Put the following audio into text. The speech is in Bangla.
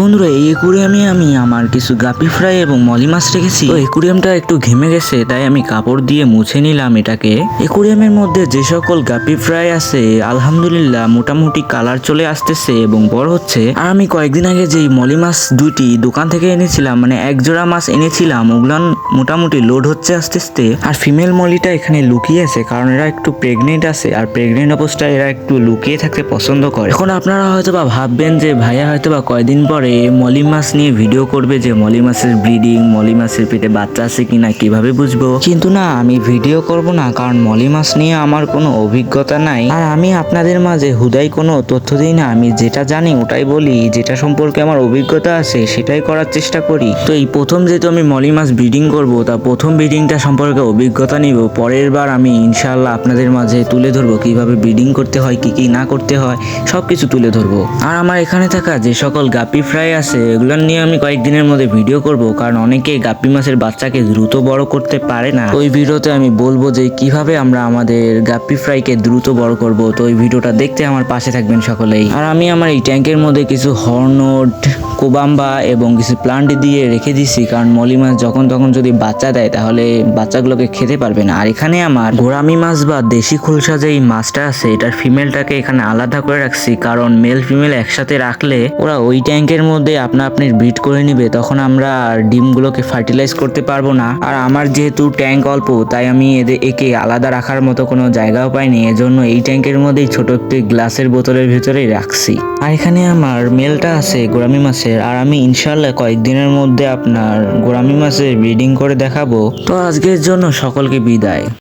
বন্ধুরা এই একুরিয়ামে আমি আমার কিছু গাপি ফ্রাই এবং মলি মাছ রেখেছি। তো একুরিয়ামটা একটু ঘেমে গেছে, তাই আমি কাপড় দিয়ে মুছে নিলাম এটাকে। একুরিয়ামের মধ্যে যে সকল গাপি ফ্রাই আছে আলহামদুলিল্লাহ মোটামুটি কালার চলে আসতেছে এবং বড় হচ্ছে। আর আমি কয়েকদিন আগে যেই মলি মাছ দুইটি দোকান থেকে এনেছিলাম, মানে এক জোড়া মাছ এনেছিলাম, ওগুলান মোটামুটি লোড হচ্ছে আস্তে আস্তে। আর ফিমেল মলিটা এখানে লুকিয়ে আছে, কারণ এরা একটু প্রেগনেন্ট আছে, আর প্রেগনেন্ট অবস্থায় এরা একটু লুকিয়ে থাকতে পছন্দ করে। এখন আপনারা হয়তো বা ভাববেন যে ভাইয়া হয়তো বা কয়দিন পরে মলি মাছ নিয়ে ভিডিও করবে, যে মলি মাছের ব্রিডিং, মলি মাছের পেটে বাচ্চা আছে কিনা কিভাবে বুঝবো। কিন্তু না, আমি ভিডিও করব না, কারণ মলি মাছ নিয়ে আমার কোনো অভিজ্ঞতা নাই। আর আমি আপনাদের মাঝে হুদাই কোনো তথ্য দিই না, আমি যেটা জানি ওটাই বলি, যেটা সম্পর্কে আমার অভিজ্ঞতা আছে সেটাই করার চেষ্টা করি। তো এই প্রথম যেহেতু আমি মলি মাছ ব্রিডিং করব, তা প্রথম ব্রিডিংটা সম্পর্কে অভিজ্ঞতা নিব। পরের বার আমি ইনশাআল্লাহ আপনাদের মাঝে তুলে ধরবো কিভাবে ব্রিডিং করতে হয়, কি কি না করতে হয়, সবকিছু তুলে ধরবো। আর আমার এখানে থাকা যে সকল গাপি ফ্রাই আছে এগুলো নিয়ে আমি কয়েকদিনের মধ্যে ভিডিও করব, কারণ অনেকে গাপি মাছের বাচ্চাকে দ্রুত বড় করতে পারে না। ওই ভিডিওতে আমি বলবো যে কিভাবে আমরা আমাদের গাপি ফ্রাইকে দ্রুত বড় করব। তো ওই ভিডিওটা দেখতে আমার পাশে থাকবেন সকলেই। আর আমি আমার এই ট্যাঙ্কের মধ্যে কিছু হর্নট, কোবাম্বা এবং কিছু প্লান্ট দিয়ে রেখে দিছি, কারণ মলি মাছ যখন তখন যদি বাচ্চা দেয় তাহলে বাচ্চাগুলোকে খেতে পারবে না। আর এখানে আমার গোরামি মাছ বা দেশি খোলসা যে মাছটা আছে এটার ফিমেলটাকে এখানে আলাদা করে রাখছি, কারণ মেল ফিমেল একসাথে রাখলে ওরা ওই ট্যাঙ্কের মধ্যে আপনা আপনি ব্রিড করে নিবে, তখন আমরা ডিমগুলোকে ফার্টিলাইজ করতে পারবো না। আর আমার যেহেতু ট্যাঙ্ক অল্প, তাই আমি একে আলাদা রাখার মতো কোনো জায়গাও পাইনি, এজন্য এই ট্যাঙ্কের মধ্যেই ছোট একটি গ্লাসের বোতলের ভিতরেই রাখছি। আর এখানে আমার মেলটা আছে গোরামি মাছের, আর আমি ইনশাল্লাহ কয়েকদিনের মধ্যে আপনার গোরামি মাছের ব্রিডিং করে দেখাবো। তো আজকের জন্য সকলকে বিদায়।